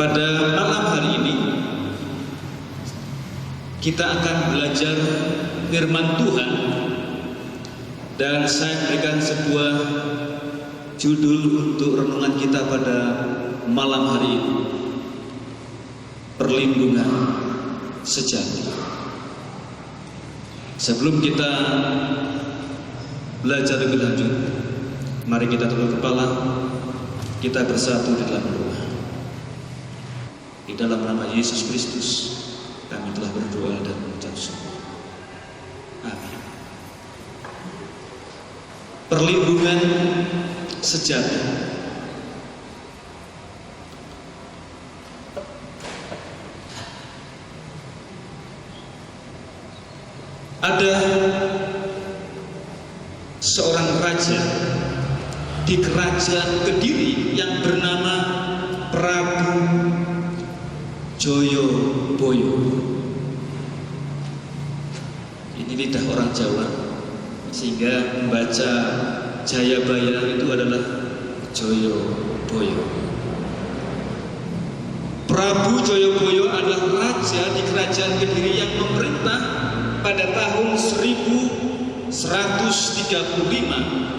Pada malam hari ini kita akan belajar firman Tuhan, dan saya berikan sebuah judul untuk renungan kita pada malam hari ini: perlindungan sejati. Sebelum kita belajar lebih lanjut, mari kita tunduk kepala, kita bersatu di dalam doa. Di dalam nama Yesus Kristus kami telah berdoa dan mengucap syukur. Amin. Perlindungan sejati. Ada seorang raja di kerajaan Kediri yang bernama Prabu Joyoboyo. Ini lidah orang Jawa, sehingga membaca Jayabaya itu adalah Joyoboyo. Prabu Joyoboyo adalah raja di kerajaan Kediri yang memerintah pada tahun 1135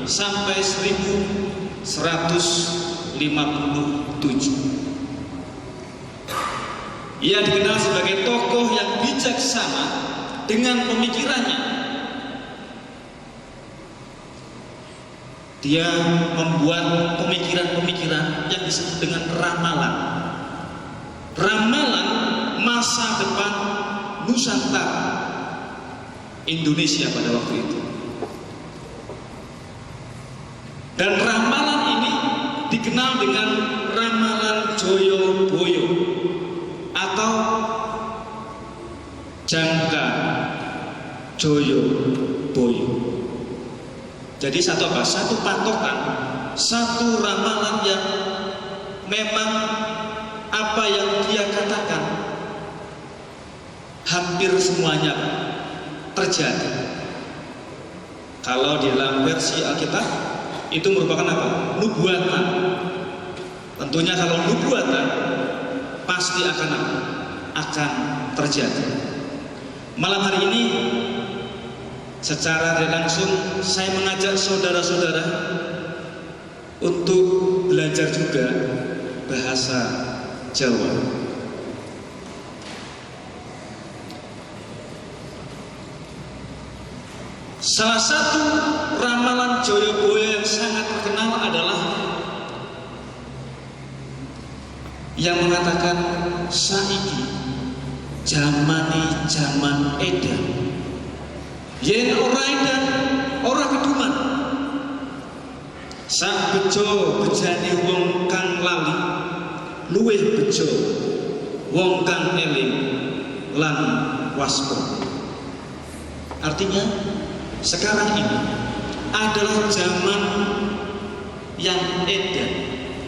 sampai 1157. Ia dikenal sebagai tokoh yang bijaksana dengan pemikirannya. Dia membuat pemikiran-pemikiran yang disebut dengan ramalan. Ramalan masa depan Nusantara Indonesia pada waktu itu. Dan ramalan ini dikenal dengan ramalan Joyoboyo atau Jangka Joyoboyo. Jadi satu patokan, satu ramalan yang memang apa yang dia katakan hampir semuanya terjadi. Kalau di dalam versi Alkitab itu merupakan apa? Nubuatan. Tentunya kalau nubuatan pasti akan terjadi. Malam hari ini secara tidak langsung saya mengajak saudara-saudara untuk belajar juga bahasa Jawa. Salah satu ramalan Joyoboyo yang sangat terkenal adalah yang mengatakan saiki jamane jaman edan, yen ora edan ora keduman. Sak bejo bejane wong kang lali, luwih bejo wong kang eling lan waspada. Artinya sekarang ini adalah zaman yang edan,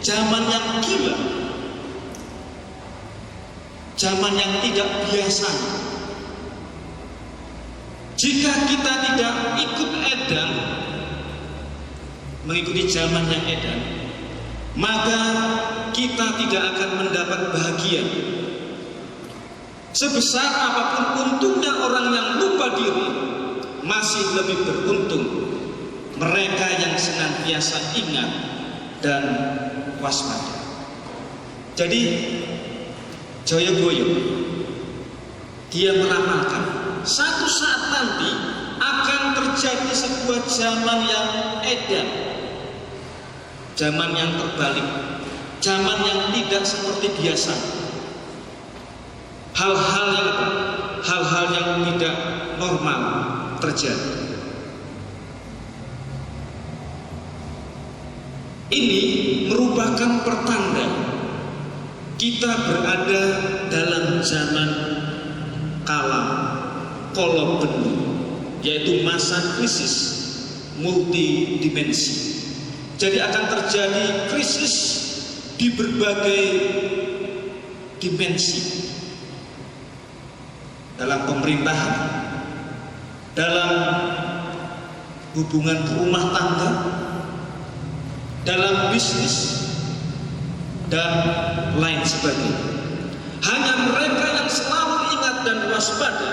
zaman yang gila, zaman yang tidak biasa. Jika kita tidak ikut edan, mengikuti zaman yang edan, maka kita tidak akan mendapat bahagia. Sebesar apapun untungnya orang yang lupa diri, masih lebih beruntung mereka yang senantiasa ingat dan waspada. Jadi Joyoboyo dia meramalkan satu saat nanti akan terjadi sebuah zaman yang edan, zaman yang terbalik, zaman yang tidak seperti biasa. Hal-hal yang tidak normal terjadi. Ini merupakan pertanda kita berada dalam zaman kalam kolobenu, yaitu masa krisis multidimensi. Jadi akan terjadi krisis di berbagai dimensi, dalam pemerintahan, dalam hubungan rumah tangga, dalam bisnis, dan lain sebagainya. Hanya mereka yang selalu ingat dan waspada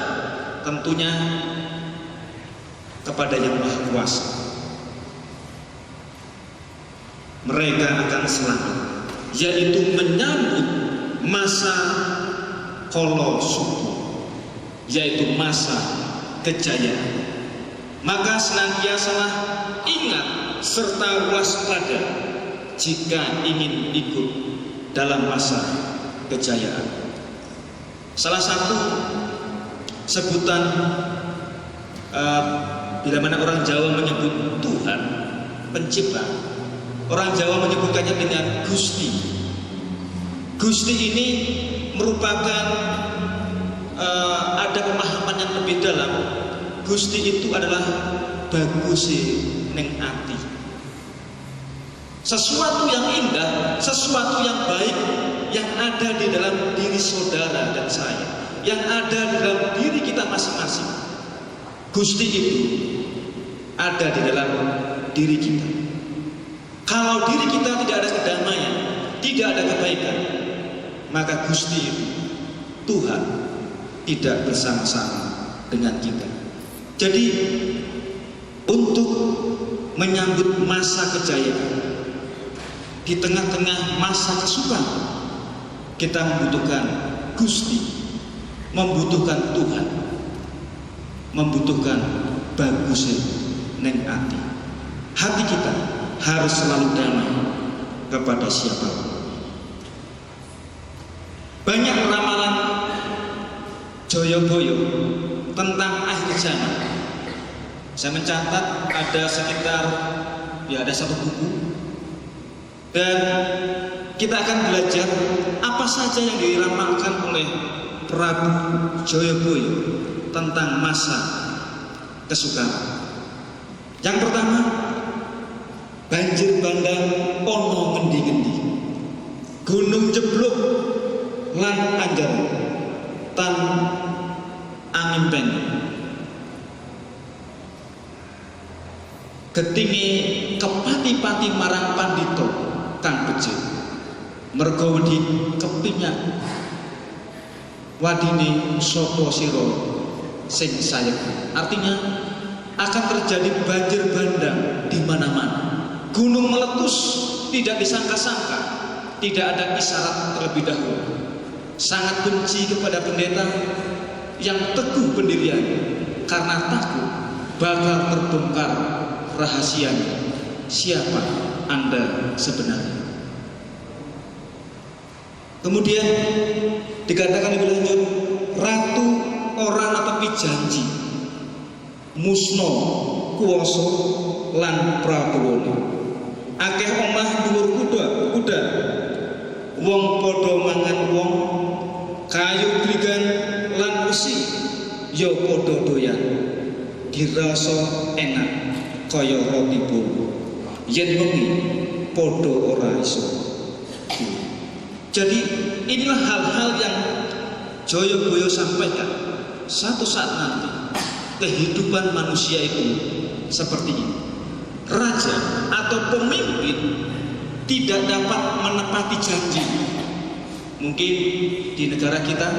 tentunya kepada Yang Maha Kuasa, mereka akan selamat, yaitu menyambut masa kala subuh, yaitu masa kejayaan. Maka senantiasalah ingat serta waspada jika ingin ikut dalam masa kejayaan. Salah satu sebutan bila mana orang Jawa menyebut Tuhan Pencipta, orang Jawa menyebutkannya dengan Gusti. Gusti ini merupakan ada pemahaman yang lebih dalam. Gusti itu adalah bagus neng ati, sesuatu yang indah, sesuatu yang baik yang ada di dalam diri saudara dan saya, yang ada di dalam diri kita masing-masing. Gusti itu ada di dalam diri kita. Kalau diri kita tidak ada kedamaian, tidak ada kebaikan, maka Gusti itu, Tuhan, tidak bersama-sama dengan kita. Jadi untuk menyambut masa kejayaan, di tengah-tengah masa kesukaan, kita membutuhkan Gusti, membutuhkan Tuhan, membutuhkan bagus neng ati. Hati kita harus selalu damai kepada siapapun. Banyak ramalan Joyoboyo tentang akhir zaman. Saya mencatat ada sekitar ada satu buku, dan kita akan belajar apa saja yang diramalkan oleh Prabu Joyoboyo tentang masa kesukaran. Yang pertama, banjir bandang ono ngendi-ngendi, gunung jeblok lan anjar tan angin pen, getinge kepati-pati marang pandito kang becik, mergo wedi kepinyak wadine sapa sira sing sayek. Artinya akan terjadi banjir bandang di mana-mana, gunung meletus tidak disangka-sangka, tidak ada isyarat terlebih dahulu. Sangat benci kepada pendeta yang teguh pendirian karena takut bakal terbongkar rahasianya, siapa Anda sebenarnya. Kemudian dikatakan lebih lanjut, ratu orang netepi janji, musno kuwasa lan prabawana, akeh omah dhuwur kuda, wong padha mangan wong, kayu grigan lan besi ya padha doyan, dirasa enak kaya roti bolu, yen wengi padha ora iso. Jadi inilah hal-hal yang Joyoboyo sampaikan. Satu saat nanti kehidupan manusia itu seperti ini. Raja atau pemimpin tidak dapat menepati janji. Mungkin di negara kita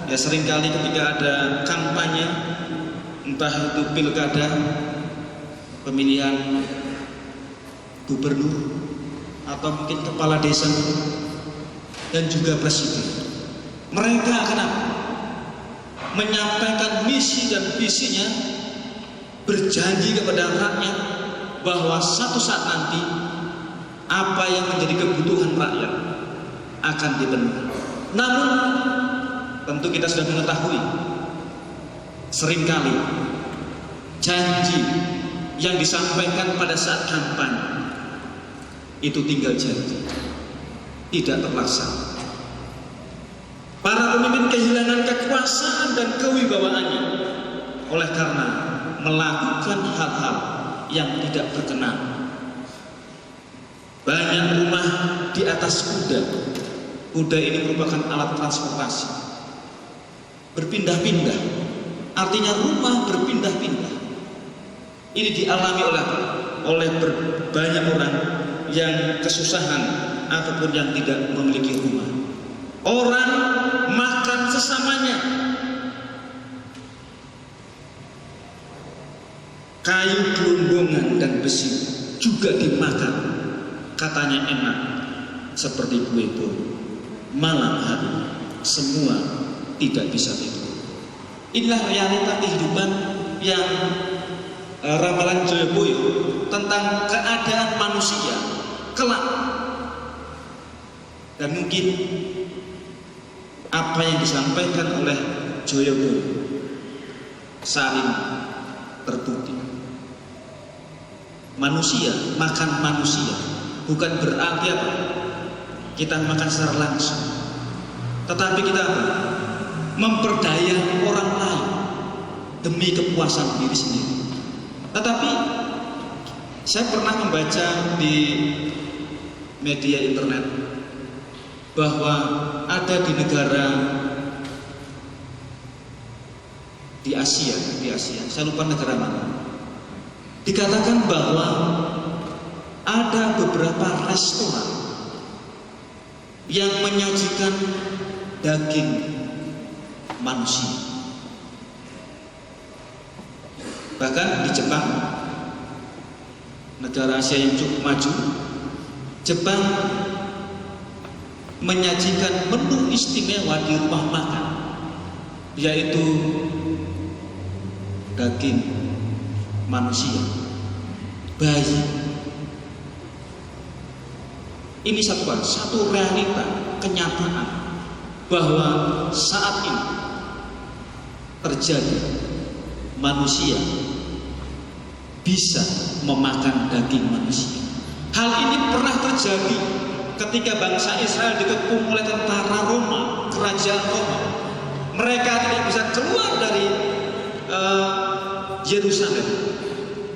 ya seringkali ketika ada kampanye, entah itu pilkada, pemilihan gubernur atau mungkin kepala desa dan juga presiden, mereka akan menyampaikan misi dan visinya, berjanji kepada rakyat bahwa satu saat nanti apa yang menjadi kebutuhan rakyat akan dipenuhi. Namun tentu kita sudah mengetahui, seringkali janji yang disampaikan pada saat kampanye itu tinggal janji, tidak terlaksana. Para pemimpin kehilangan kekuasaan dan kewibawaannya oleh karena melakukan hal-hal yang tidak berkenan. Banyak rumah di atas kuda. Kuda ini merupakan alat transportasi, berpindah-pindah. Artinya rumah berpindah-pindah. Ini dialami oleh banyak orang yang kesusahan ataupun yang tidak memiliki rumah. Orang makan sesamanya. Kayu gelondongan dan besi juga dimakan. Katanya enak seperti kue bolu. Malam hari semua tidak bisa tidur. Inilah realita kehidupan yang ramalan Joyoboyo tentang keadaan manusia kelak. Dan mungkin apa yang disampaikan oleh Joyoboyo saling terbukti. Manusia makan manusia bukan berarti apa? Kita makan secara langsung, tetapi kita memperdaya orang lain demi kepuasan diri sendiri. Tetapi saya pernah membaca di media internet bahwa ada di negara di Asia, saya lupa negara mana, dikatakan bahwa ada beberapa restoran yang menyajikan daging manusia. Bahkan di Jepang, negara Asia yang cukup maju, Jepang menyajikan menu istimewa di rumah makan, yaitu daging manusia, bayi. Ini satu realita, kenyataan bahwa saat ini terjadi manusia bisa memakan daging manusia. Hal ini pernah terjadi ketika bangsa Israel dikepung oleh tentara Roma, kerajaan Roma. Mereka tidak bisa keluar dari Yerusalem,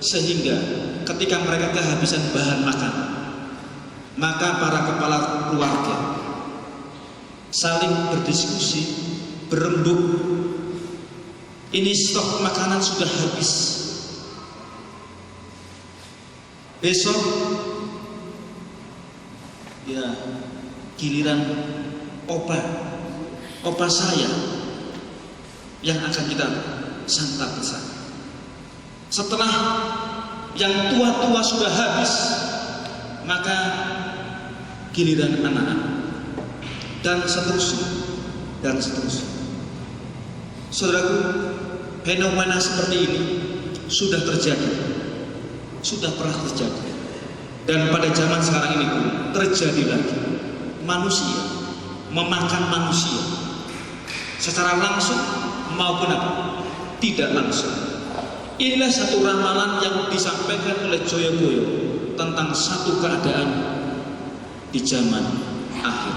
sehingga ketika mereka kehabisan bahan makan, maka para kepala keluarga saling berdiskusi, berembuk. Ini stok makanan sudah habis. Besok ya giliran opa saya yang akan kita santap bersama. Setelah yang tua-tua sudah habis, maka giliran anak-anak, dan seterusnya dan seterusnya. Saudaraku, fenomena seperti ini sudah terjadi, sudah pernah terjadi, dan pada zaman sekarang ini pun terjadi lagi. Manusia memakan manusia secara langsung maupun apa? Tidak langsung. Inilah satu ramalan yang disampaikan oleh Joyoboyo tentang satu keadaan di zaman akhir.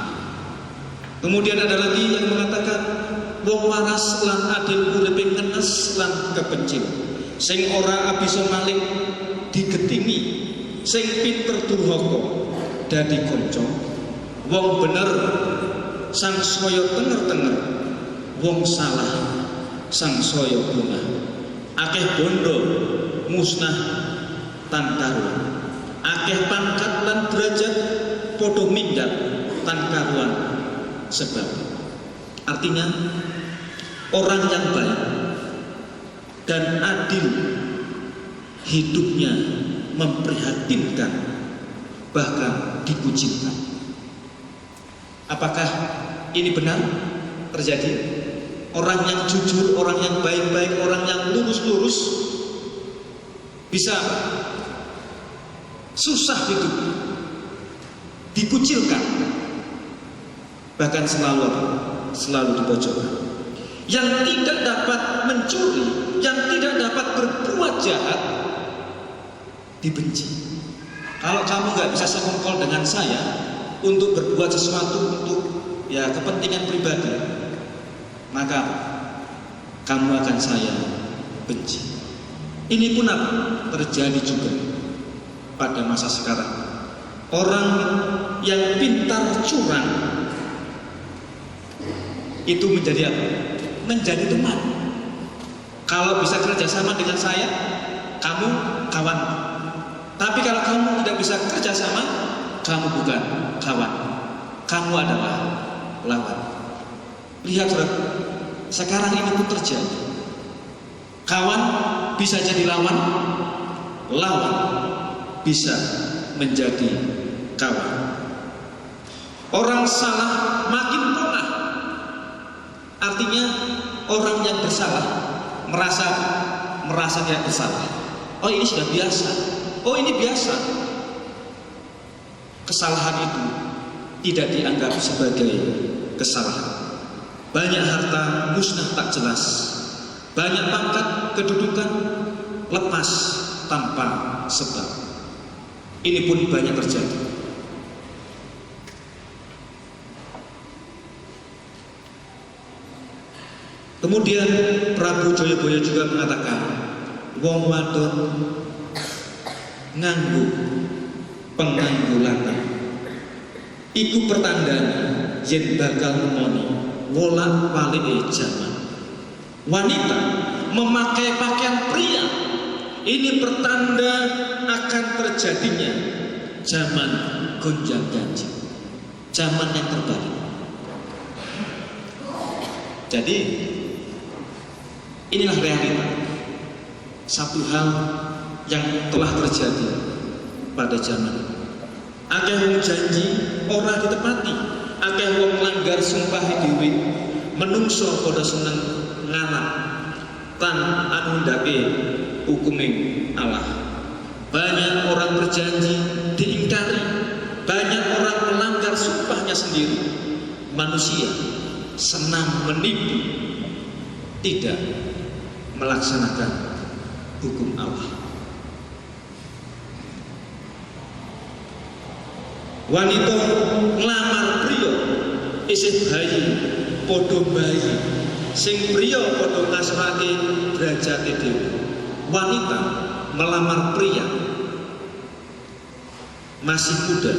Kemudian ada lagi yang mengatakan wong waras lan adil uripe ngenes lan kepencil. Sing ora abisa malih digetingi, sing pinter durhaka dadi kanca. Wong bener sang saya tenger-tenger, wong salah sang saya bungah. Akeh bondo musnah tan karuan, akeh pangkat lan derajat padha minggat tan karuan sebab. Artinya orang yang baik dan adil hidupnya memprihatinkan, bahkan dikucilkan. Apakah ini benar terjadi? Orang yang jujur, orang yang baik-baik, orang yang lurus-lurus bisa susah hidup, dikucilkan, bahkan selalu dipojokkan. Yang tidak dapat mencuri, yang tidak dapat berbuat jahat, dibenci. Kalau kamu nggak bisa sekongkol dengan saya untuk berbuat sesuatu untuk kepentingan pribadi, maka kamu akan saya benci. Ini pun terjadi juga pada masa sekarang. Orang yang pintar curang itu menjadi apa? Menjadi teman. Kalau bisa kerjasama dengan saya, kamu kawan. Tapi kalau kamu tidak bisa kerjasama, kamu bukan kawan, kamu adalah lawan. Lihat saudara, sekarang ini pun terjadi. Kawan bisa jadi lawan, lawan bisa menjadi kawan. Orang salah makin pongah. Artinya orang yang bersalah merasa tidak bersalah. Oh, ini sudah biasa. Oh, ini biasa. Kesalahan itu tidak dianggap sebagai kesalahan. Banyak harta musnah tak jelas. Banyak pangkat kedudukan lepas tanpa sebab. Ini pun banyak terjadi. Kemudian Prabu Joyoboyo juga mengatakan, wong wadon nganggo penganggo lanang iku pertandane yen bakal nemoni wolak-walike jaman. Wanita memakai pakaian pria ini pertanda akan terjadinya zaman gonjang-ganjing, zaman yang terbalik. Jadi inilah realita. Satu hal yang telah terjadi pada zaman. Akeh wong janji ora ditepati, akeh wong langgar sumpah dhewe, menungso padha seneng ngalah tan anu ndake hukume Allah. Banyak orang berjanji diingkari, banyak orang melanggar sumpahnya sendiri. Manusia senang menipu, tidak melaksanakan hukum Allah. Wanita nglamar priya isih bayi padha bayi, sing priya padha ngasuhake derajate dhewe. Wanita melamar pria masih muda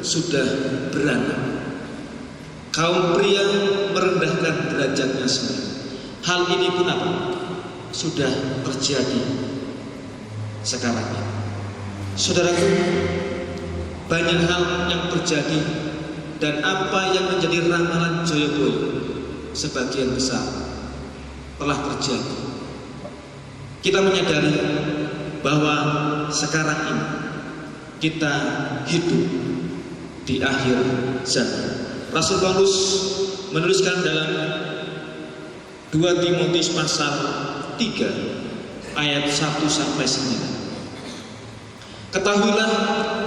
sudah beranak. Kaum pria merendahkan derajatnya sendiri. Hal ini pun apa? Sudah terjadi sekarang ini. Saudaraku, banyak hal yang terjadi dan apa yang menjadi ramalan Joyoboyo sebagian besar telah terjadi. Kita menyadari bahwa sekarang ini kita hidup di akhir zaman. Rasul Paulus menuliskan dalam 2 Timotius pasal 3 ayat 1 sampai 9. Ketahuilah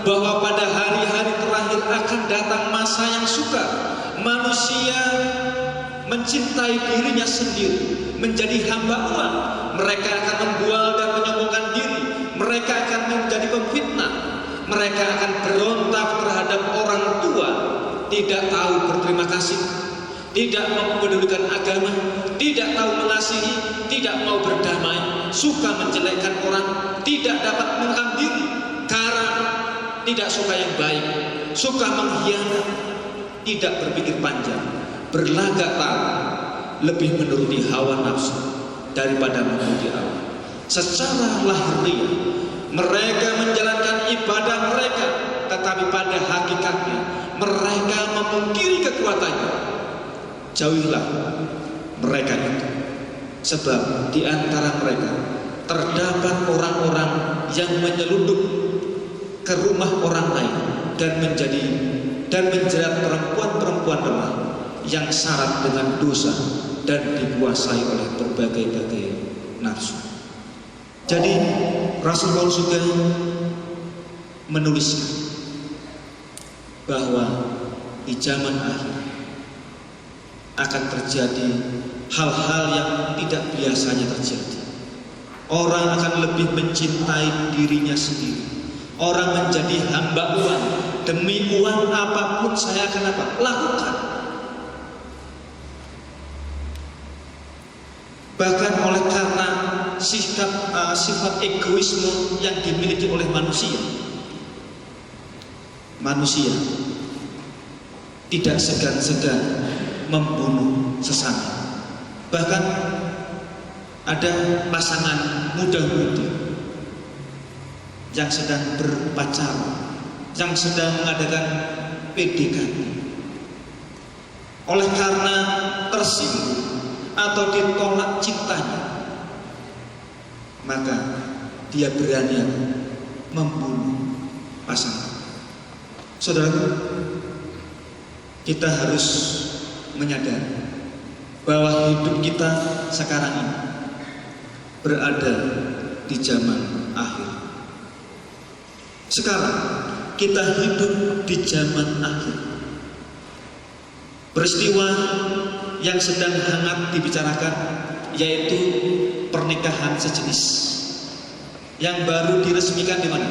bahwa pada hari-hari terakhir akan datang masa yang sukar. Manusia mencintai dirinya sendiri, menjadi hamba uang. Mereka akan membual dan menyombongkan diri. Mereka akan menjadi pemfitnah. Mereka akan berontak terhadap orang tua, tidak tahu berterima kasih, tidak mau mempedulikan agama, tidak tahu mengasihi, tidak mau berdamai, suka menjelekkan orang, tidak dapat menekan diri karena tidak suka yang baik, suka mengkhianat, tidak berpikir panjang, berlagak tahu, lebih menuruti hawa nafsu daripada menuruti Allah. Secara lahiriah mereka menjalankan ibadah mereka, tetapi pada hakikatnya mereka memungkiri kekuatannya. Jauhilah mereka itu, sebab di antara mereka terdapat orang-orang yang menyelundup ke rumah orang lain dan menjerat perempuan-perempuan lemah yang syarat dengan dosa dan dikuasai oleh berbagai-bagai nafsu. Jadi Rasul Paulus juga menuliskan bahwa di zaman akhir akan terjadi hal-hal yang tidak biasanya terjadi. Orang akan lebih mencintai dirinya sendiri. Orang menjadi hamba uang. Demi uang apapun saya akan lakukan. Bahkan oleh karena sifat egoisme yang dimiliki oleh manusia tidak segan-segan membunuh sesama. Bahkan ada pasangan muda-mudi yang sedang berpacaran, yang sedang mengadakan PDKT. Oleh karena tersinggung atau ditolak cintanya, maka dia berani membunuh pasangan. Saudaraku, kita harus menyadari bahwa hidup kita sekarang ini berada di zaman akhir. Sekarang kita hidup di zaman akhir. Peristiwa yang sedang hangat dibicarakan yaitu pernikahan sejenis yang baru diresmikan di mana?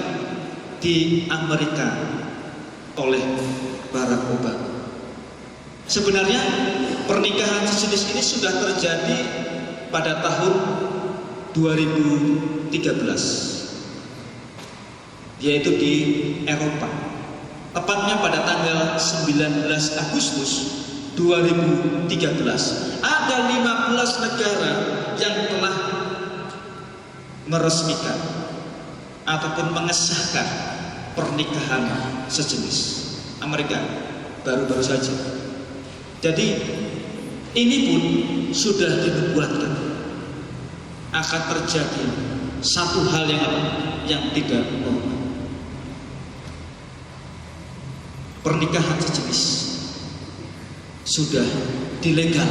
Di Amerika oleh Barack Obama. Sebenarnya pernikahan sejenis ini sudah terjadi pada tahun 2013, yaitu di Eropa, tepatnya pada tanggal 19 Agustus 2013. Ada 15 negara yang telah meresmikan ataupun mengesahkan pernikahan sejenis. Amerika baru-baru saja. Jadi ini pun sudah dinubuatkan akan terjadi satu hal yang tidak normal. Pernikahan sejenis sudah dilegal.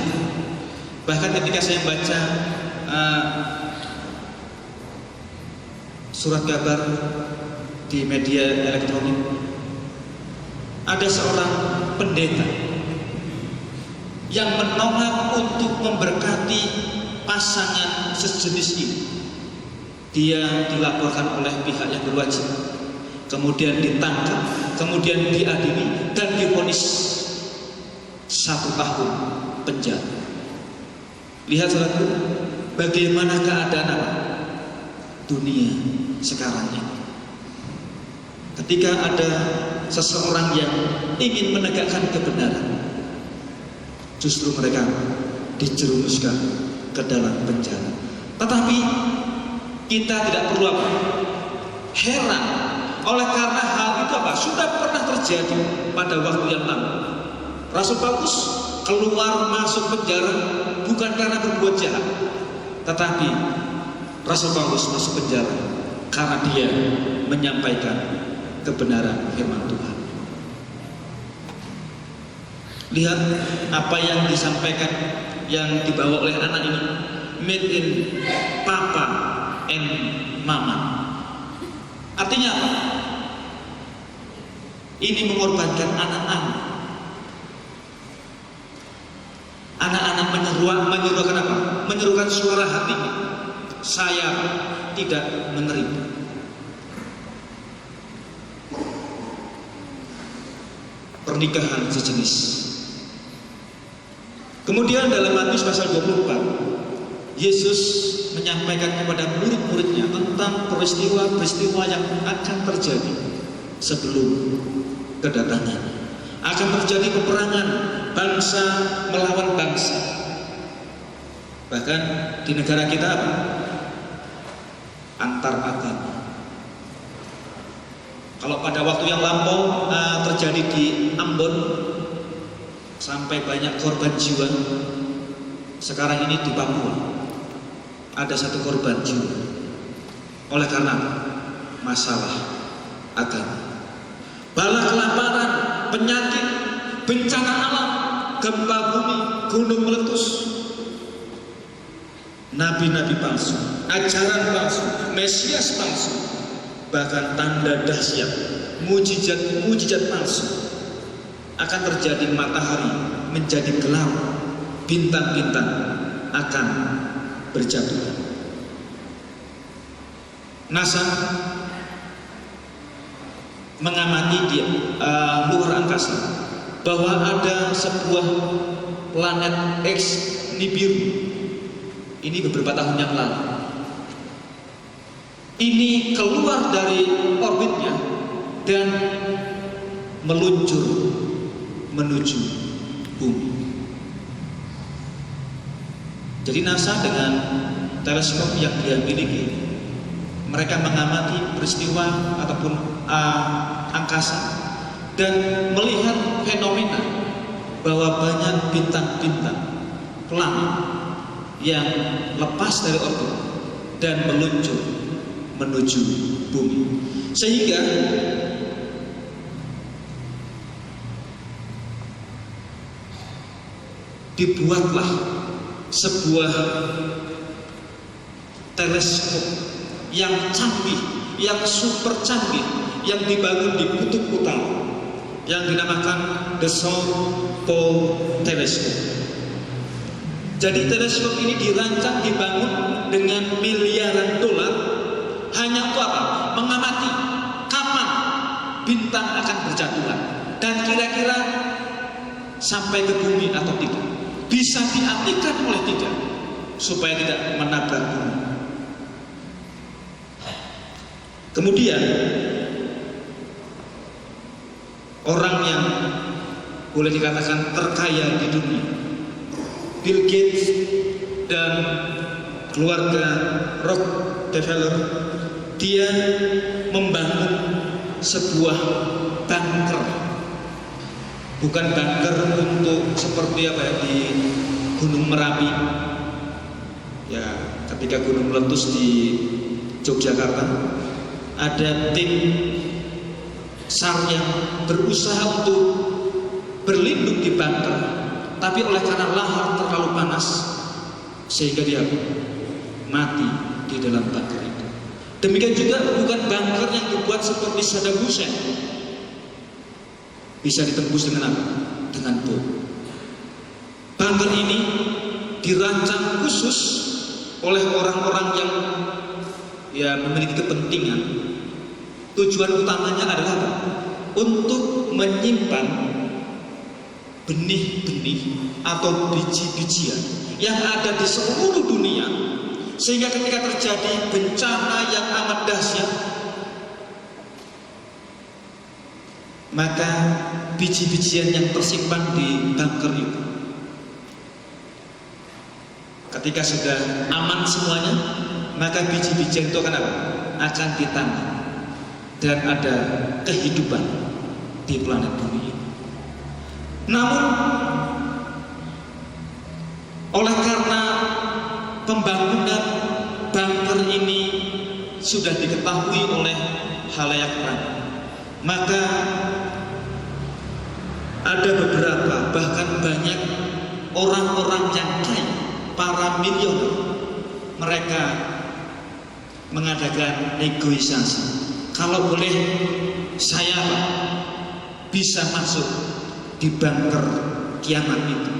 Bahkan ketika saya baca surat kabar di media elektronik, ada seorang pendeta yang menolak untuk memberkati pasangan sejenis ini. Dia dilaporkan oleh pihak yang berwajib, kemudian ditangkap, kemudian diadili dan divonis 1 tahun penjara. Lihat saudaraku, bagaimana keadaan dunia sekarang ini. Ketika ada seseorang yang ingin menegakkan kebenaran, justru mereka dijerumuskan ke dalam penjara. Tetapi kita tidak perlu heran, oleh karena hal itu sudah pernah terjadi pada waktu yang lalu. Rasul Paulus keluar masuk penjara bukan karena berbuat jahat, tetapi Rasul Paulus masuk penjara karena dia menyampaikan kebenaran firman Tuhan. Lihat apa yang disampaikan, yang dibawa oleh anak ini, made in Papa and Mama. Artinya apa? Ini mengorbankan anak-anak. Anak-anak menyerukan apa? Menyerukan suara hatinya. Saya tidak menerima. Pernikahan sejenis. Kemudian dalam Matius pasal 24, Yesus menyampaikan kepada murid-muridnya tentang peristiwa-peristiwa yang akan terjadi sebelum kedatangannya. Akan terjadi peperangan bangsa melawan bangsa. Bahkan di negara kita antar agama. Kalau pada waktu yang lampau terjadi di Ambon sampai banyak korban jiwa, sekarang ini di Papua ada 1 korban jiwa oleh karena masalah agama. Bala kelaparan, penyakit, bencana alam, gempa bumi, gunung meletus, nabi-nabi palsu, ajaran palsu, Mesias palsu, bahkan tanda dahsyat, mujizat palsu. Akan terjadi matahari menjadi gelap, bintang-bintang akan berjatuhan. NASA mengamati di luar angkasa bahwa ada sebuah planet X Nibiru. Ini beberapa tahun yang lalu. Ini keluar dari orbitnya dan meluncur menuju bumi. Jadi NASA dengan teleskop yang dia miliki Mereka mengamati peristiwa ataupun angkasa dan melihat fenomena bahwa banyak bintang-bintang planet yang lepas dari orbit dan meluncur menuju bumi, sehingga dibuatlah sebuah teleskop yang canggih, yang super canggih, yang dibangun di kutub utara, yang dinamakan The South Pole Telescope. Jadi teleskop ini dirancang, dibangun dengan miliaran dolar, hanya untuk apa? Mengamati kapan bintang akan berjatuhan dan kira-kira sampai ke bumi atau tidak, bisa dialihkan oleh tidak, supaya tidak menabrak bumi. Kemudian orang yang boleh dikatakan terkaya di dunia, Bill Gates dan keluarga Rockefeller, dia membangun sebuah bunker. Bukan bunker untuk seperti apa ya, di Gunung Merapi. Ya, ketika gunung meletus di Yogyakarta, ada tim SAR yang berusaha untuk berlindung di bunker, tapi oleh karena lahar terlalu panas sehingga dia mati di dalam bunker itu. Demikian juga bukan bunker yang dibuat seperti Saddam Hussein, bisa ditembus dengan apa? Dengan bom. Bunker ini dirancang khusus oleh orang-orang yang memiliki kepentingan. Tujuan utamanya adalah apa? Untuk menyimpan benih-benih atau biji-bijian yang ada di seluruh dunia, sehingga ketika terjadi bencana yang amat dahsyat, maka biji-bijian yang tersimpan di bunker itu, ketika sudah aman semuanya, maka biji-bijian itu akan apa? Akan ditanam dan ada kehidupan di planet bumi ini. Namun oleh karena pembangunan bunker ini sudah diketahui oleh khalayak ramai, maka ada beberapa, bahkan banyak orang-orang yang kaya, para milioner, mereka mengadakan negosiasi. Kalau boleh saya bisa masuk di bunker kiamat itu,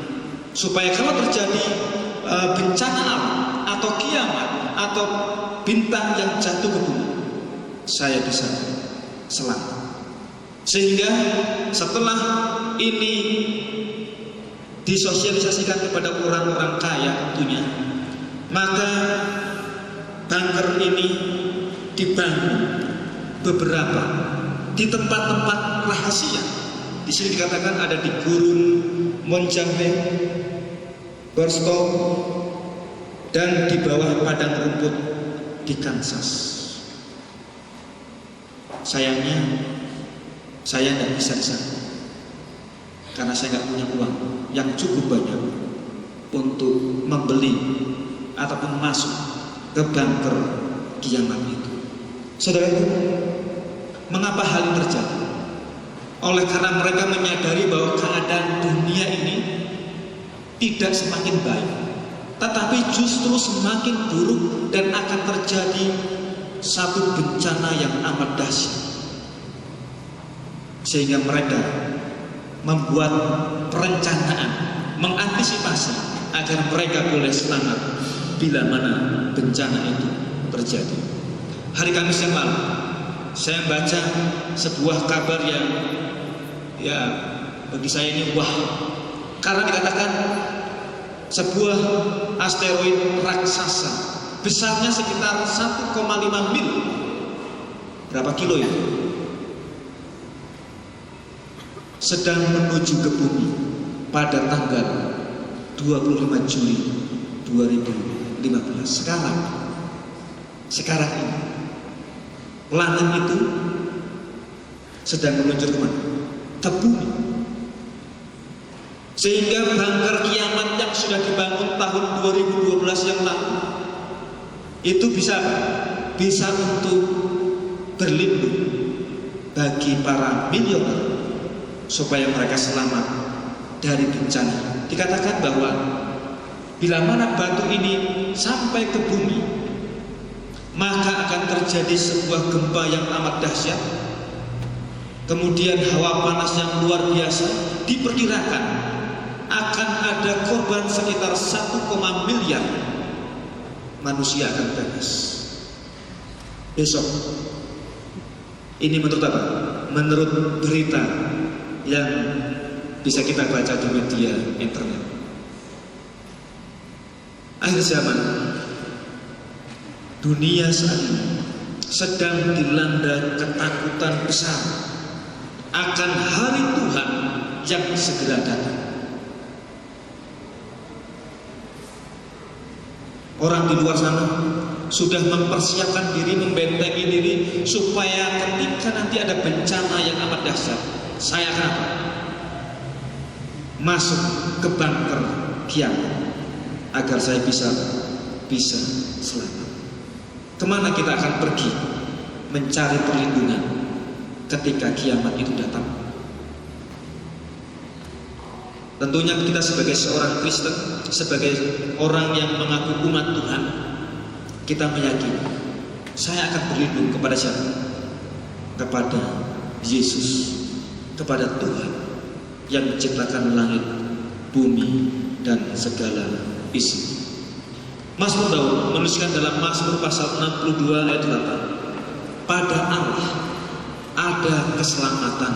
supaya kalau terjadi bencana alam atau kiamat atau bintang yang jatuh ke bumi, saya bisa selamat. Sehingga setelah ini disosialisasikan kepada orang-orang kaya tentunya, maka bunker ini dibangun beberapa di tempat-tempat rahasia. Di sini dikatakan ada di Gurun Monjambe, Barstow, dan di bawah padang rumput di Kansas. Sayangnya saya tidak bisa di sana karena saya nggak punya uang yang cukup banyak untuk membeli ataupun masuk ke bunker kiamat itu. Saudaraku, mengapa hal ini terjadi? Oleh karena mereka menyadari bahwa keadaan dunia ini tidak semakin baik, tetapi justru semakin buruk dan akan terjadi satu bencana yang amat dahsyat. Sehingga mereka membuat perencanaan, mengantisipasi agar mereka boleh selamat bila mana bencana itu terjadi. Hari Kamis yang lalu saya baca sebuah kabar yang bagi saya ini wah, karena dikatakan sebuah asteroid raksasa besarnya sekitar 1,5 mil, berapa kilo ya, sedang menuju ke bumi pada tanggal 25 Juli 2015. Sekarang ini langit itu sedang meluncur kemana? Ke bumi. Sehingga bunker kiamat yang sudah dibangun tahun 2012 yang lalu itu bisa untuk berlindung bagi para milioner supaya mereka selamat dari bencana. Dikatakan bahwa bila mana batu ini sampai ke bumi, maka akan terjadi sebuah gempa yang amat dahsyat. Kemudian hawa panas yang luar biasa. Diperkirakan akan ada korban sekitar 1, miliar manusia akan tewas besok. Ini menurut apa? Menurut berita yang bisa kita baca di media internet. Akhir zaman, dunia saat ini sedang dilanda ketakutan besar akan hari Tuhan yang segera datang. Orang di luar sana sudah mempersiapkan diri, membentengi diri supaya ketika nanti ada bencana yang amat dahsyat, saya akan masuk ke bunker kiamat agar saya bisa selamat. Kemana kita akan pergi mencari perlindungan ketika kiamat itu datang? Tentunya kita sebagai seorang Kristen, sebagai orang yang mengaku umat Tuhan, kita meyakini saya akan berlindung kepada siapa? Kepada Yesus, kepada Tuhan yang menciptakan langit, bumi, dan segala isi. Mazmur Daud menuliskan dalam Mazmur pasal 62 ayat 8, pada Allah ada keselamatan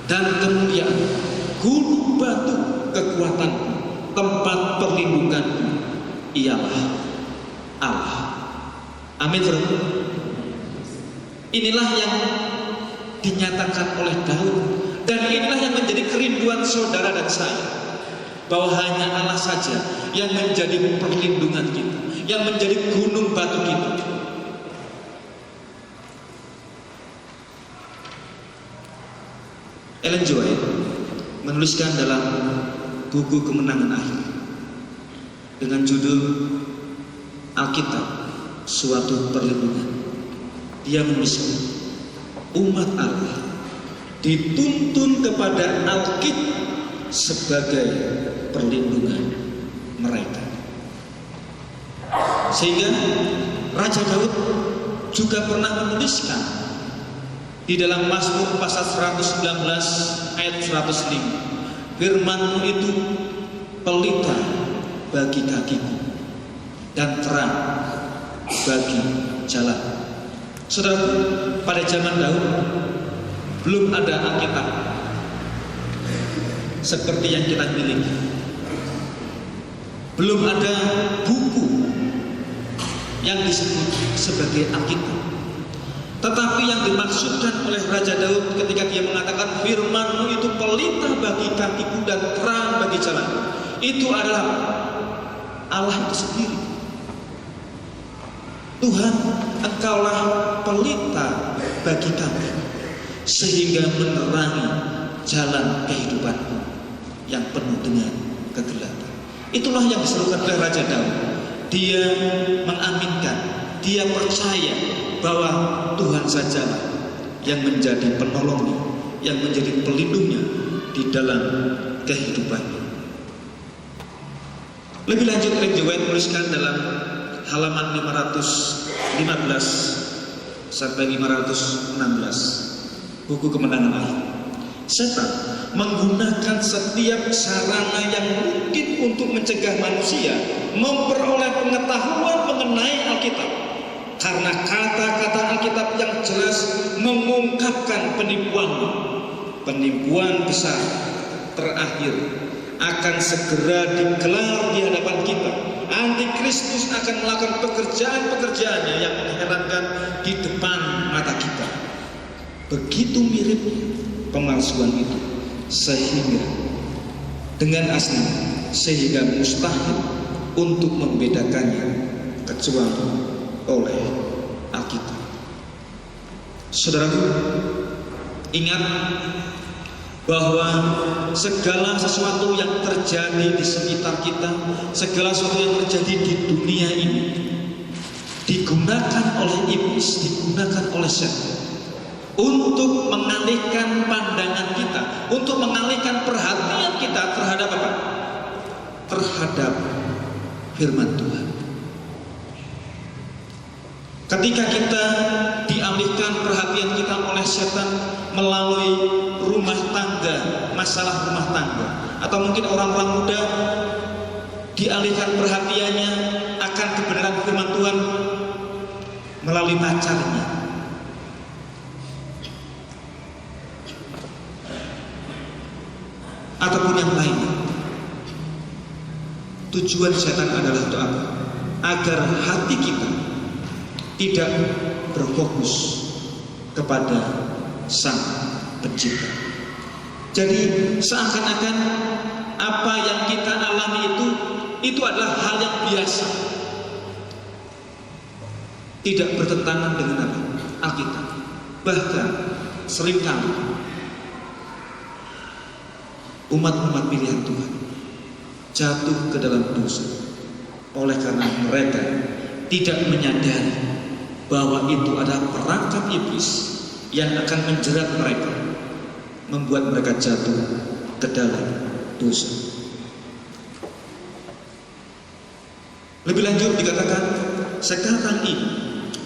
dan kemuliaan, gunung batu kekuatan, tempat perlindungan ialah Allah. Amin. Inilah yang dinyatakan oleh Daud, dan inilah yang menjadi kerinduan saudara dan saya, bahwa hanya Allah saja yang menjadi perlindungan kita, yang menjadi gunung batu kita. Ellen G. White menuliskan dalam buku Kemenangan Akhir dengan judul Alkitab Suatu Perlindungan. Dia menuliskan, umat Allah dituntun kepada Alkitab sebagai perlindungan mereka. Sehingga Raja Daud juga pernah menuliskan di dalam Mazmur pasal 119 ayat 105, firman-Mu itu pelita bagi kakiku dan terang bagi jalan. Saudara, pada zaman Daud belum ada Alkitab seperti yang kita miliki. Belum ada buku yang disebut sebagai Alkitab. Tetapi yang dimaksudkan oleh Raja Daud ketika dia mengatakan firman-Mu itu pelita bagi kakiku dan terang bagi jalan, itu adalah Allah itu sendiri. Tuhan, Engkaulah pelita bagi kami sehingga menerangi jalan kehidupanku yang penuh dengan kegelapan. Itulah yang diserukan oleh Raja Daud. Dia mengaminkan, dia percaya bahwa Tuhan sajalah yang menjadi penolongnya, yang menjadi pelindungnya di dalam kehidupannya. Lebih lanjut, Ellen G. White menuliskan dalam halaman 515 sampai 516 buku Kemenangan Akhir, setan menggunakan setiap sarana yang mungkin untuk mencegah manusia memperoleh pengetahuan mengenai Alkitab, karena kata-kata Alkitab yang jelas mengungkapkan penipuan besar terakhir akan segera digelar di hadapan kita. Antikristus akan melakukan pekerjaan-pekerjaannya yang mengherankan di depan mata kita. Begitu miripnya pemalsuan itu, sehingga dengan asli, sehingga mustahil untuk membedakannya kecuali oleh Alkitab. Saudaraku, ingat bahwa segala sesuatu yang terjadi di sekitar kita, segala sesuatu yang terjadi di dunia ini digunakan oleh iblis, digunakan oleh setan untuk mengalihkan pandangan kita, untuk mengalihkan perhatian kita terhadap apa? Terhadap firman Tuhan. Ketika kita dialihkan perhatian kita oleh setan melalui rumah tangga, masalah rumah tangga, atau mungkin orang-orang muda dialihkan perhatiannya akan kebenaran firman Tuhan melalui pacarnya, ataupun yang lain. Tujuan setan adalah untuk apa? Agar hati kita tidak berfokus kepada Sang Pencipta. Jadi seakan-akan apa yang kita alami itu adalah hal yang biasa, tidak bertentangan dengan apa? Alkitab. Bahkan seringkali umat-umat pilihan Tuhan jatuh ke dalam dosa oleh karena mereka tidak menyadari bahwa itu adalah perangkap iblis yang akan menjerat mereka, membuat mereka jatuh ke dalam dosa. Lebih lanjut dikatakan, sekarang ini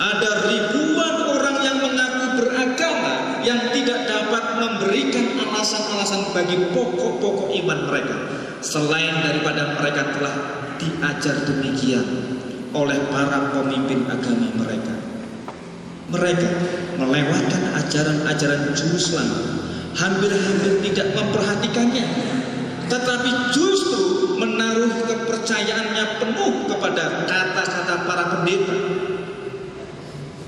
ada ribuan orang yang mengaku beragama yang tidak dapat memberikan alasan-alasan bagi pokok-pokok iman mereka, selain daripada mereka telah diajar demikian oleh para pemimpin agama mereka. Mereka melewatkan ajaran-ajaran juru selamat, hampir-hampir tidak memperhatikannya, tetapi justru menaruh kepercayaannya penuh kepada kata-kata para pendeta.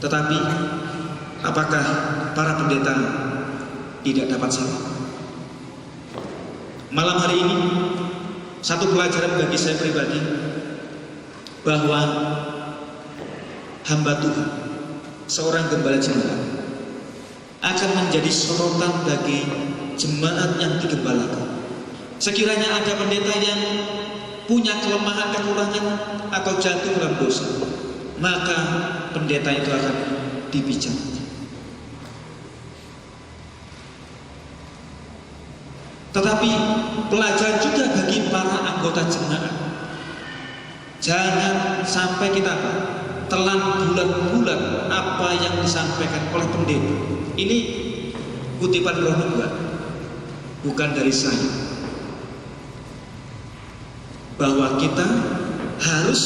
Tetapi apakah para pendeta tidak dapat salah? Malam hari ini satu pelajaran bagi saya pribadi, bahwa hamba Tuhan, seorang gembala jemaat, akan menjadi sorotan bagi jemaat yang digembalakan. Sekiranya ada pendeta yang punya kelemahan, kekurangan, atau jatuh dalam dosa, maka pendeta itu akan dibicarakan. Tetapi pelajaran juga bagi para anggota jemaat, jangan sampai kita telan bulat-bulat apa yang disampaikan oleh pendeta. Ini kutipan Roh Nubuat, bukan dari saya, bahwa kita harus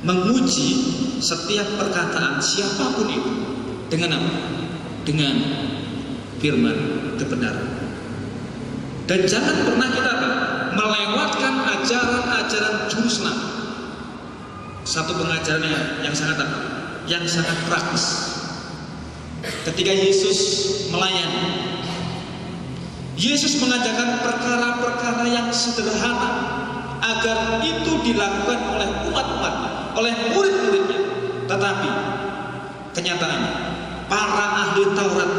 menguji setiap perkataan siapapun itu dengan apa? Dengan firman kebenaran. Dan jangan pernah kita melewatkan ajaran-ajaran juru selamat. Satu pengajaran yang sangat apa? Yang sangat praktis. Ketika Yesus melayani, Yesus mengajarkan perkara-perkara yang sederhana agar itu dilakukan oleh umat-umatnya, oleh murid-muridnya. Tetapi kenyataannya para ahli Taurat,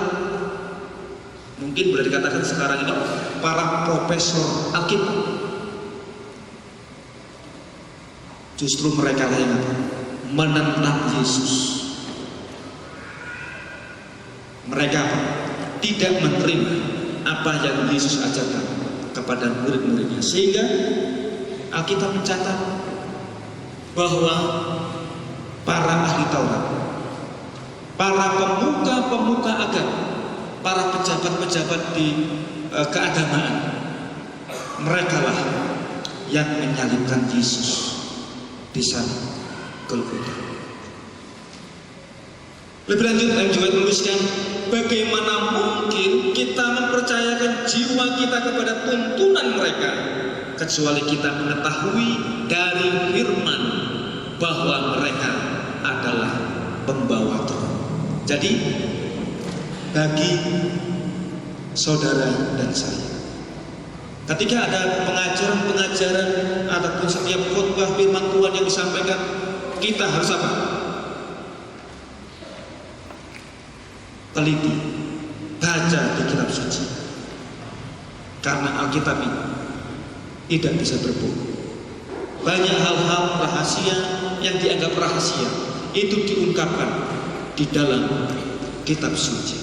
mungkin boleh dikatakan sekarang ini para profesor Alkitab, justru mereka yang menentang Yesus. Mereka tidak menerima apa yang Yesus ajarkan kepada murid-muridnya, sehingga Alkitab mencatat bahwa para ahli Taurat, para pemuka-pemuka agama, para pejabat-pejabat di keagamaan, merekalah yang menyalibkan Yesus di sana Golgota. Lebih lanjut, saya juga menuliskan, bagaimana mungkin kita mempercayakan jiwa kita kepada tuntunan mereka, kecuali kita mengetahui dari firman bahwa mereka adalah pembawa Torah. Jadi bagi saudara dan saya, ketika ada pengajaran-pengajaran ataupun setiap khotbah firman Tuhan yang disampaikan, kita harus apa? teliti, baca di kitab suci. Karena Alkitab ini tidak bisa berbohong. Banyak hal-hal rahasia yang dianggap rahasia itu diungkapkan di dalam kitab suci.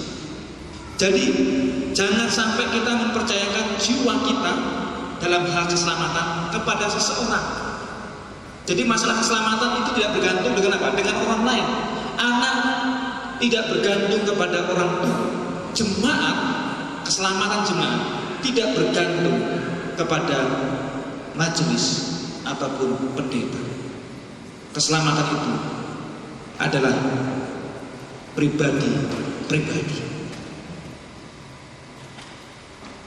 Jadi jangan sampai kita mempercayakan jiwa kita dalam hal keselamatan kepada seseorang. Jadi masalah keselamatan itu tidak bergantung dengan apa? Dengan orang lain. Anak tidak bergantung kepada orang tua. Jemaat, keselamatan jemaat tidak bergantung kepada majelis ataupun pendeta. Keselamatan itu adalah pribadi.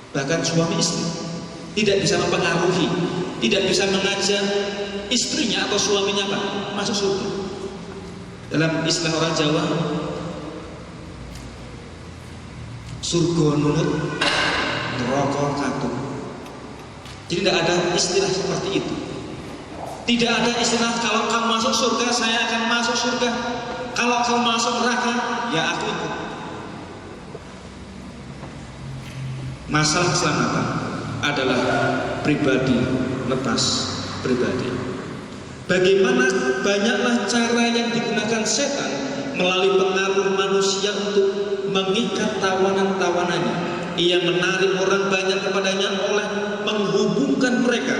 Bahkan suami istri tidak bisa mempengaruhi, tidak bisa mengajak istrinya atau suaminya apa? Masuk surga. Dalam istilah orang Jawa, surga nunut, neraka katut. Jadi tidak ada istilah seperti itu. Tidak ada istilah kalau kamu masuk surga saya akan masuk surga, kalau kamu masuk neraka ya aku ikut. Masalah keselamatan adalah pribadi lepas pribadi. Bagaimana banyaklah cara yang digunakan setan melalui pengaruh manusia untuk mengikat tawanan-tawanannya. Ia menarik orang banyak kepadanya oleh menghubungkan mereka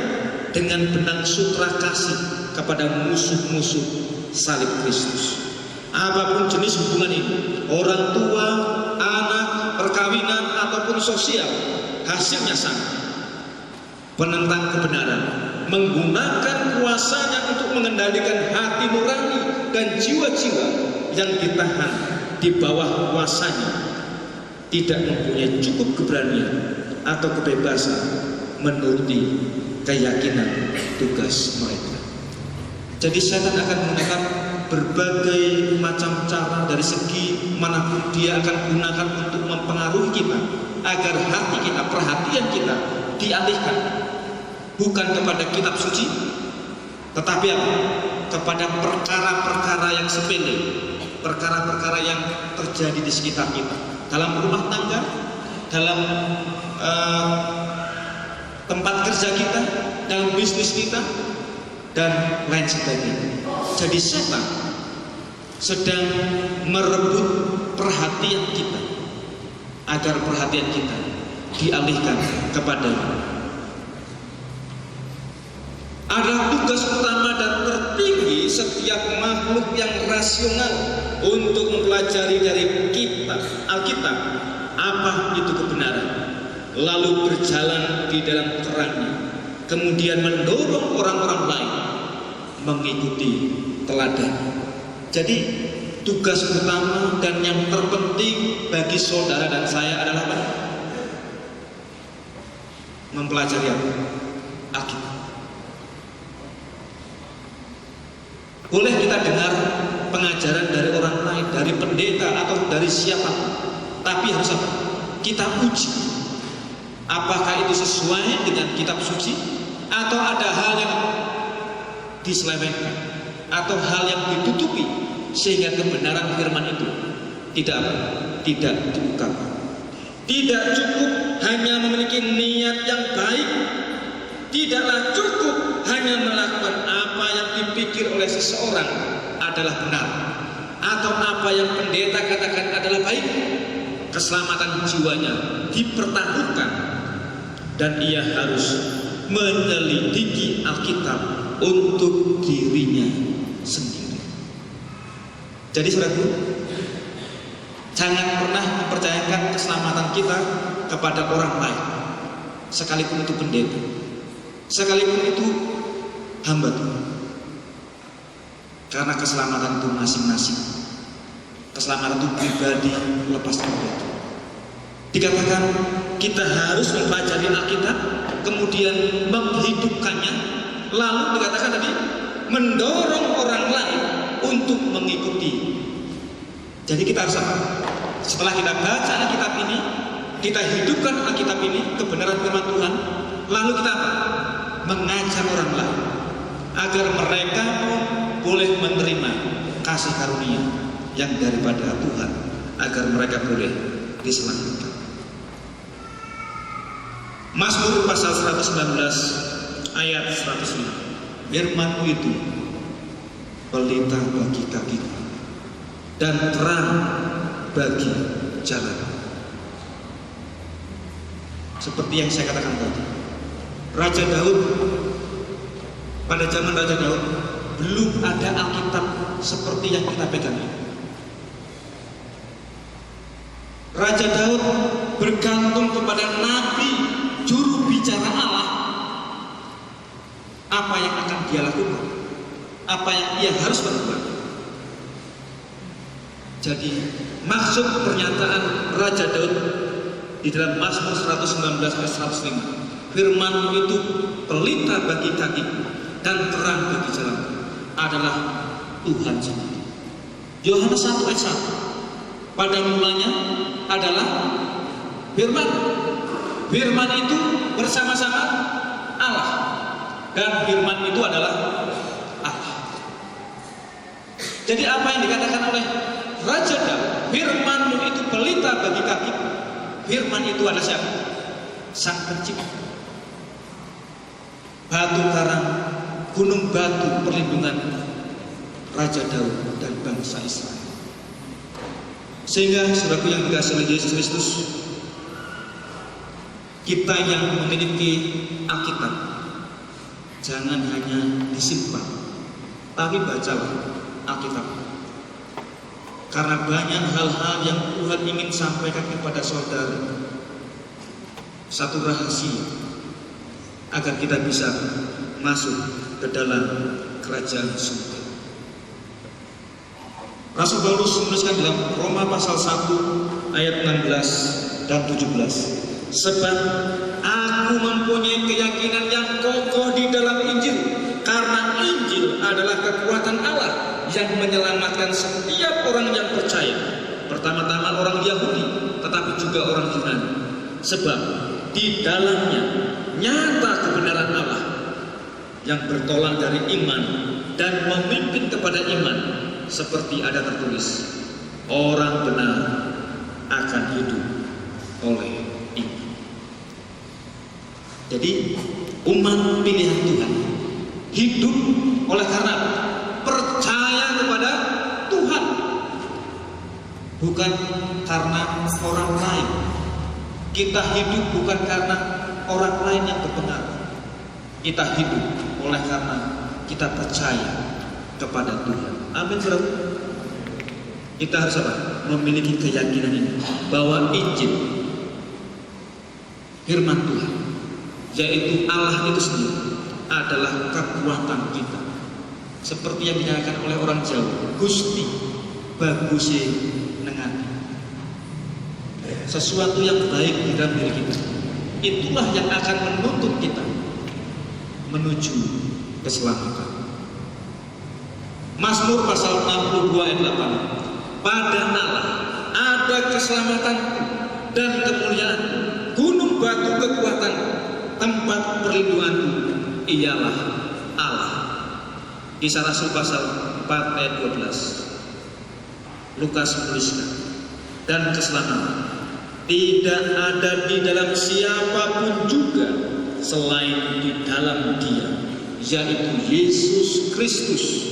dengan benang sutra kasih kepada musuh-musuh salib Kristus. Apapun jenis hubungan ini, orang tua, anak, perkawinan ataupun sosial, hasilnya sama. Penentang kebenaran menggunakan kuasanya untuk mengendalikan hati nurani dan jiwa-jiwa yang ditahan di bawah kuasanya, tidak mempunyai cukup keberanian atau kebebasan menuruti keyakinan tugas mereka. Jadi setan akan menggunakan berbagai macam cara dari segi manapun dia akan gunakan untuk mempengaruhi kita agar hati kita, perhatian kita dialihkan bukan kepada kitab suci, tetapi apa? Kepada perkara-perkara yang sepele, perkara-perkara yang terjadi di sekitar kita, dalam rumah tangga, dalam tempat kerja kita, dalam bisnis kita, dan lain sebagainya. Jadi setan sedang merebut perhatian kita agar perhatian kita dialihkan kepada adalah tugas utama dan tertinggi setiap makhluk yang rasional untuk mempelajari dari kitab Alkitab apa itu kebenaran, lalu berjalan di dalam terangnya, kemudian mendorong orang-orang lain mengikuti teladan. Jadi tugas utama dan yang terpenting bagi saudara dan saya adalah apa? Mempelajari Alkitab. Boleh kita dengar pengajaran dari orang lain, dari pendeta atau dari siapa, tapi harus apa? Kita uji apakah itu sesuai dengan kitab suci, atau ada hal yang diselewengkan, atau hal yang ditutupi sehingga kebenaran firman itu tidak diungkap. Tidak cukup hanya memiliki niat yang baik, tidaklah cukup hanya melakukan apa yang dipikir oleh seseorang adalah benar, atau apa yang pendeta katakan adalah baik. Keselamatan jiwanya dipertaruhkan dan ia harus menyelidiki Alkitab untuk dirinya sendiri. Jadi saudaraku, jangan pernah mempercayakan keselamatan kita kepada orang lain, sekalipun itu pendeta, sekalipun itu hamba Tuhan. Karena keselamatan itu masing-masing. Keselamatan itu pribadi lepas pribadi. Dikatakan kita harus mempelajari Alkitab, kemudian menghidupkannya, lalu dikatakan tadi mendorong orang lain untuk mengikuti. Jadi kita harus apa? Setelah kita baca Alkitab ini, kita hidupkan Alkitab ini, kebenaran firman Tuhan, lalu kita apa? Mengajak orang lain agar mereka pun boleh menerima kasih karunia yang daripada Tuhan agar mereka boleh diselamatkan. Mazmur pasal 119 ayat 105. Firman-Mu itu pelita bagi kakiku dan terang bagi jalan. Seperti yang saya katakan tadi, Raja Daud, pada zaman Raja Daud belum ada Alkitab seperti yang kita pegang. Raja Daud bergantung kepada nabi, juru bicara Allah. Apa yang akan dia lakukan, apa yang ia harus berbuat. Jadi maksud pernyataan Raja Daud di dalam Mazmur 119 ayat 105, firman-Mu itu pelita bagi kakiku dan terang bagi jalan, adalah Tuhan sendiri. Yohanes 1 ayat 1, pada mulanya adalah firman. Firman itu bersama-sama Allah, dan firman itu adalah Allah. Jadi apa yang dikatakan oleh Raja Daud, firman-Mu itu pelita bagi kakiku. Firman itu adalah siapa? Sang Pencipta. Batu karang, gunung batu perlindungan Raja Daud dan bangsa Israel. Sehingga saudaraku yang dikasihi oleh Yesus Kristus, kita yang memiliki Alkitab, jangan hanya disimpan, tapi bacalah Alkitab. Karena banyak hal-hal yang Tuhan ingin sampaikan kepada saudara, satu rahasia, agar kita bisa masuk ke dalam kerajaan surga. Rasul Paulus menuliskan dalam Roma pasal 1 ayat 16 dan 17, sebab aku mempunyai keyakinan yang kokoh di dalam Injil, karena Injil adalah kekuatan Allah yang menyelamatkan setiap orang yang percaya, pertama-tama orang Yahudi, tetapi juga orang Yunani. Sebab di dalamnya nyata kebenaran Allah yang bertolak dari iman dan memimpin kepada iman, seperti ada tertulis, orang benar akan hidup oleh iman. Jadi umat pilihan Tuhan hidup oleh karena percaya kepada Tuhan, bukan karena orang lain. Kita hidup bukan karena orang lain yang berpengaruh. Kita hidup oleh karena kita percaya kepada Tuhan. Amin, saudara. Kita harus apa? Memiliki keyakinan ini bahwa Injil, firman Tuhan, yaitu Allah itu sendiri, adalah kekuatan kita. Seperti yang dinyatakan oleh orang Jawa, Gusti bagusé nengati. Sesuatu yang baik di dalam diri kita, itulah yang akan menuntun kita menuju keselamatan. Mazmur pasal 62 ayat 8, pada Allah ada keselamatanku dan kemuliaan, gunung batu kekuatan, tempat perlindunganku ialah Allah. Kisah Rasul pasal 4 ayat 12, Lukas menuliskan, dan keselamatan tidak ada di dalam siapapun juga selain di dalam Dia, yaitu Yesus Kristus.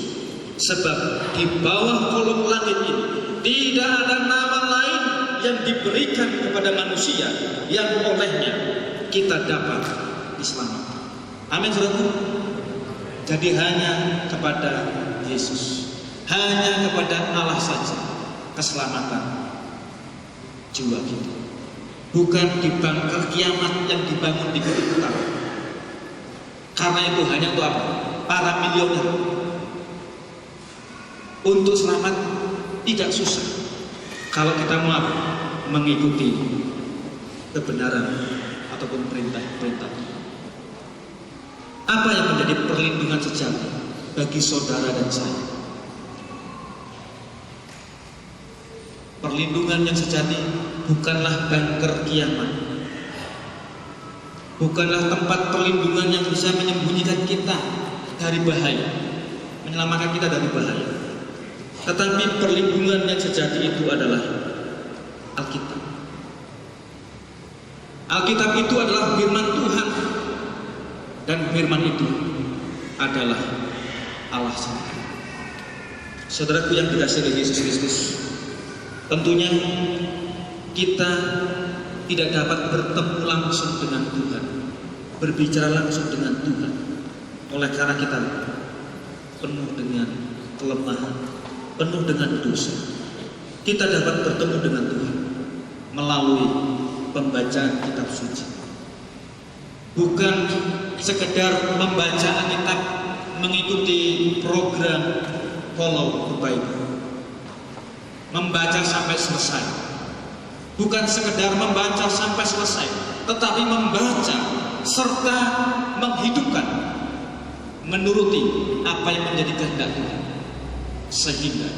Sebab di bawah kolong langit ini tidak ada nama lain yang diberikan kepada manusia yang olehnya kita dapat diselamatkan. Amin, saudara. Jadi hanya kepada Yesus, hanya kepada Allah saja keselamatan jiwa kita. Bukan di bangker kiamat yang dibangun di Bukit Utara. Karena itu hanya untuk apa? Para milioner. Untuk selamat tidak susah kalau kita mau mengikuti kebenaran ataupun perintah-perintah. Apa yang menjadi perlindungan sejati bagi saudara dan saya? Perlindungan yang sejati bukanlah bangker kiamat, bukanlah tempat perlindungan yang bisa menyembunyikan kita dari bahaya, menyelamatkan kita dari bahaya. Tetapi perlindungan yang sejati itu adalah Alkitab. Alkitab itu adalah firman Tuhan, dan firman itu adalah Allah sendiri. Saudaraku yang dikasihi oleh Yesus Kristus, tentunya kita tidak dapat bertemu langsung dengan Tuhan, berbicara langsung dengan Tuhan, oleh karena kita penuh dengan kelemahan, penuh dengan dosa. Kita dapat bertemu dengan Tuhan melalui pembacaan kitab suci. Bukan sekedar membaca Alkitab mengikuti program follow the Bible, membaca sampai selesai. Bukan sekedar membaca sampai selesai, tetapi membaca serta menghidupkan, menuruti apa yang menjadi kehendak Tuhan, sehingga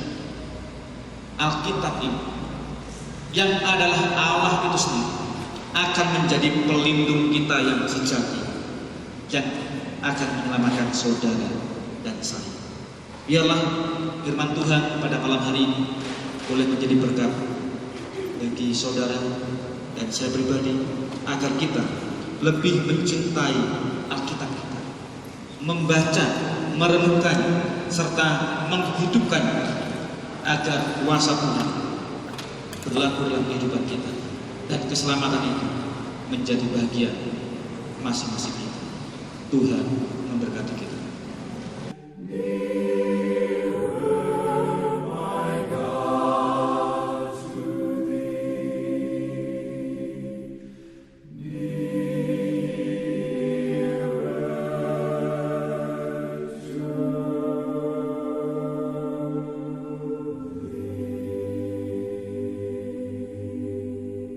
Alkitab ini yang adalah Allah itu sendiri akan menjadi pelindung kita yang sejati, yang akan menyelamatkan saudara dan saya. Biarlah firman Tuhan pada malam hari ini boleh menjadi berkat bagi saudara dan saya pribadi, agar kita lebih mencintai Alkitab kita, membaca, merenungkan, serta menghidupkan, agar kuasa Tuhan berlaku dalam kehidupan kita dan keselamatan itu menjadi bagian masing-masing kita. Tuhan